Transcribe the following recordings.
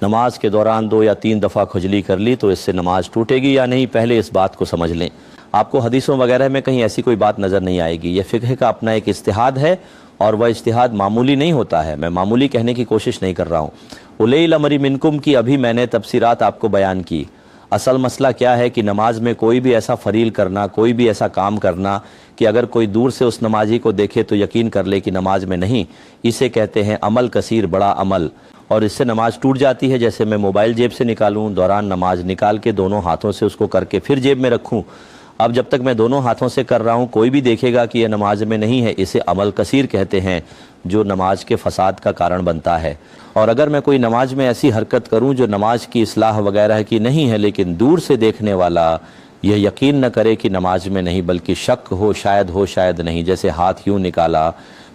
نماز کے دوران 2 یا 3 دفعہ کھجلی کر لی تو اس سے نماز ٹوٹے گی یا نہیں، پہلے اس بات کو سمجھ لیں۔ آپ کو حدیثوں وغیرہ میں کہیں ایسی کوئی بات نظر نہیں آئے گی، یہ فقہ کا اپنا ایک اجتہاد ہے، اور وہ اجتہاد معمولی نہیں ہوتا ہے، میں معمولی کہنے کی کوشش نہیں کر رہا ہوں۔ اُولی الامر منکم کی ابھی میں نے تفسیرات آپ کو بیان کی۔ اصل مسئلہ کیا ہے کہ نماز میں کوئی بھی ایسا فریل کرنا، کوئی بھی ایسا کام کرنا کہ اگر کوئی دور سے اس نمازی کو دیکھے تو یقین کر لے کہ نماز میں نہیں، اسے کہتے ہیں عمل کثیر، بڑا عمل، اور اس سے نماز ٹوٹ جاتی ہے۔ جیسے میں موبائل جیب سے نکالوں، دوران نماز نکال کے دونوں ہاتھوں سے اس کو کر کے پھر جیب میں رکھوں، اب جب تک میں دونوں ہاتھوں سے کر رہا ہوں کوئی بھی دیکھے گا کہ یہ نماز میں نہیں ہے، اسے عمل کثیر کہتے ہیں جو نماز کے فساد کا کارن بنتا ہے۔ اور اگر میں کوئی نماز میں ایسی حرکت کروں جو نماز کی اصلاح وغیرہ کی نہیں ہے، لیکن دور سے دیکھنے والا یہ یقین نہ کرے کہ نماز میں نہیں بلکہ شک ہو شاید نہیں، جیسے ہاتھ یوں نکالا،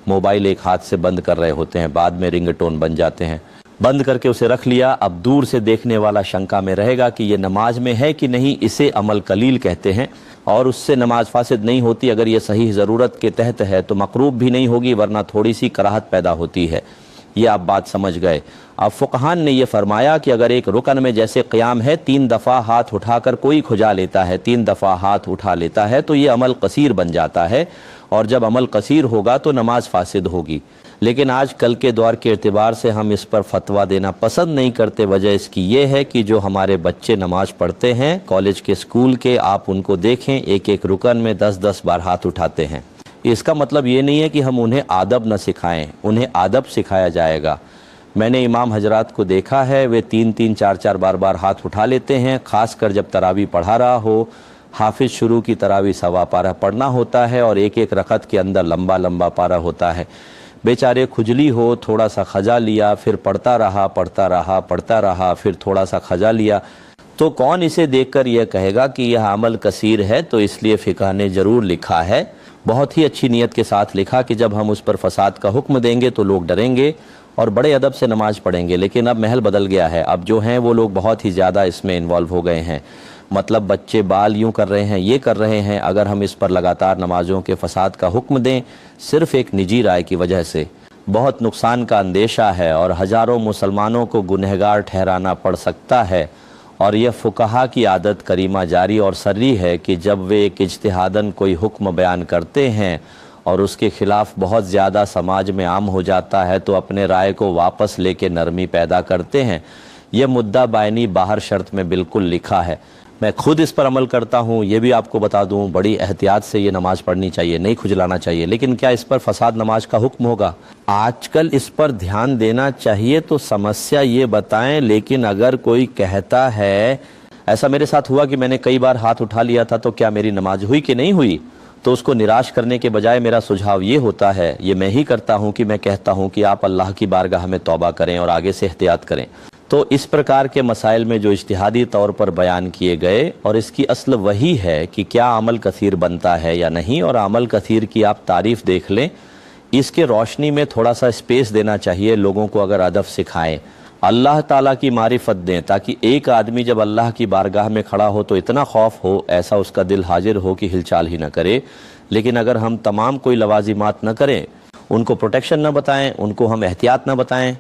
موبائل ایک ہاتھ سے بند کر رہے ہوتے ہیں، بعد میں رنگ ٹون بن جاتے ہیں، بند کر کے اسے رکھ لیا، اب دور سے دیکھنے والا شنکا میں رہے گا کہ یہ نماز میں ہے کہ نہیں، اسے عمل قلیل کہتے ہیں، اور اس سے نماز فاسد نہیں ہوتی۔ اگر یہ صحیح ضرورت کے تحت ہے تو مقروب بھی نہیں ہوگی، ورنہ تھوڑی سی کراہت پیدا ہوتی ہے۔ یہ آپ بات سمجھ گئے۔ اب فقہان نے یہ فرمایا کہ اگر ایک رکن میں جیسے قیام ہے 3 دفعہ ہاتھ اٹھا کر کوئی کھجا لیتا ہے، 3 دفعہ ہاتھ اٹھا لیتا ہے تو یہ عمل قصیر بن جاتا ہے، اور جب عمل قصیر ہوگا تو نماز فاسد ہوگی۔ لیکن آج کل کے دور کے اعتبار سے ہم اس پر فتویٰ دینا پسند نہیں کرتے، وجہ اس کی یہ ہے کہ جو ہمارے بچے نماز پڑھتے ہیں کالج کے اسکول کے، آپ ان کو دیکھیں ایک ایک رکن میں 10 بار ہاتھ اٹھاتے ہیں۔ اس کا مطلب یہ نہیں ہے کہ ہم انہیں آدب نہ سکھائیں، انہیں آدب سکھایا جائے گا۔ میں نے امام حضرات کو دیکھا ہے، وہ 3 4 بار ہاتھ اٹھا لیتے ہیں، خاص کر جب تراویح پڑھا رہا ہو، حافظ شروع کی تراویح 1.25 پارہ پڑھنا ہوتا ہے، اور ایک ایک رکعت کے اندر لمبا پارہ ہوتا ہے، بیچارے کھجلی ہو، تھوڑا سا کھجا لیا، پھر پڑھتا رہا، پھر تھوڑا سا کھجا لیا، تو کون اسے دیکھ کر یہ کہے گا کہ یہ عمل کثیر ہے؟ تو اس لیے فقہ نے ضرور لکھا ہے، بہت ہی اچھی نیت کے ساتھ لکھا کہ جب ہم اس پر فساد کا حکم دیں گے تو لوگ ڈریں گے اور بڑے ادب سے نماز پڑھیں گے۔ لیکن اب محل بدل گیا ہے، اب جو ہیں وہ لوگ بہت ہی زیادہ اس میں انوالو ہو گئے ہیں، مطلب بچے بال یوں کر رہے ہیں، یہ کر رہے ہیں، اگر ہم اس پر لگاتار نمازوں کے فساد کا حکم دیں صرف ایک نجی رائے کی وجہ سے، بہت نقصان کا اندیشہ ہے، اور ہزاروں مسلمانوں کو گنہگار ٹھہرانا پڑ سکتا ہے۔ اور یہ فقہا کی عادت کریمہ جاری اور سری ہے کہ جب وہ ایک اجتہاداً کوئی حکم بیان کرتے ہیں اور اس کے خلاف بہت زیادہ سماج میں عام ہو جاتا ہے تو اپنے رائے کو واپس لے کے نرمی پیدا کرتے ہیں۔ یہ مدعا بائنی باہر شرط میں بالکل لکھا ہے، میں خود اس پر عمل کرتا ہوں، یہ بھی آپ کو بتا دوں، بڑی احتیاط سے یہ نماز پڑھنی چاہیے، نہیں کھجلانا چاہیے۔ لیکن کیا اس پر فساد نماز کا حکم ہوگا؟ آج کل اس پر دھیان دینا چاہیے تو سمسیا یہ بتائیں، لیکن اگر کوئی کہتا ہے، ایسا میرے ساتھ ہوا کہ میں نے کئی بار ہاتھ اٹھا لیا تھا تو کیا میری نماز ہوئی کہ نہیں ہوئی؟ تو اس کو نراش کرنے کے بجائے میرا سجھاؤ یہ ہوتا ہے، یہ میں ہی کرتا ہوں کہ میں کہتا ہوں کہ آپ اللہ کی بارگاہ میں توبہ کریں اور آگے سے احتیاط کریں۔ تو اس پرکار کے مسائل میں جو اجتہادی طور پر بیان کیے گئے، اور اس کی اصل وہی ہے کہ کیا عمل کثیر بنتا ہے یا نہیں، اور عمل کثیر کی آپ تعریف دیکھ لیں، اس کے روشنی میں تھوڑا سا اسپیس دینا چاہیے لوگوں کو، اگر ادب سکھائیں، اللہ تعالیٰ کی معرفت دیں، تاکہ ایک آدمی جب اللہ کی بارگاہ میں کھڑا ہو تو اتنا خوف ہو، ایسا اس کا دل حاضر ہو کہ ہلچال ہی نہ کرے۔ لیکن اگر ہم تمام کوئی لوازمات نہ کریں، ان کو پروٹیکشن نہ بتائیں، ان کو ہم احتیاط نہ بتائیں،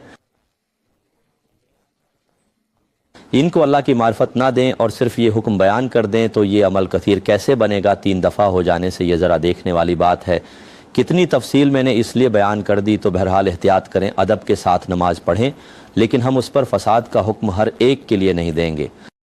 ان کو اللہ کی معرفت نہ دیں اور صرف یہ حکم بیان کر دیں، تو یہ عمل کثیر کیسے بنے گا 3 دفعہ ہو جانے سے؟ یہ ذرا دیکھنے والی بات ہے۔ کتنی تفصیل میں نے اس لیے بیان کر دی، تو بہرحال احتیاط کریں، ادب کے ساتھ نماز پڑھیں، لیکن ہم اس پر فساد کا حکم ہر ایک کے لیے نہیں دیں گے۔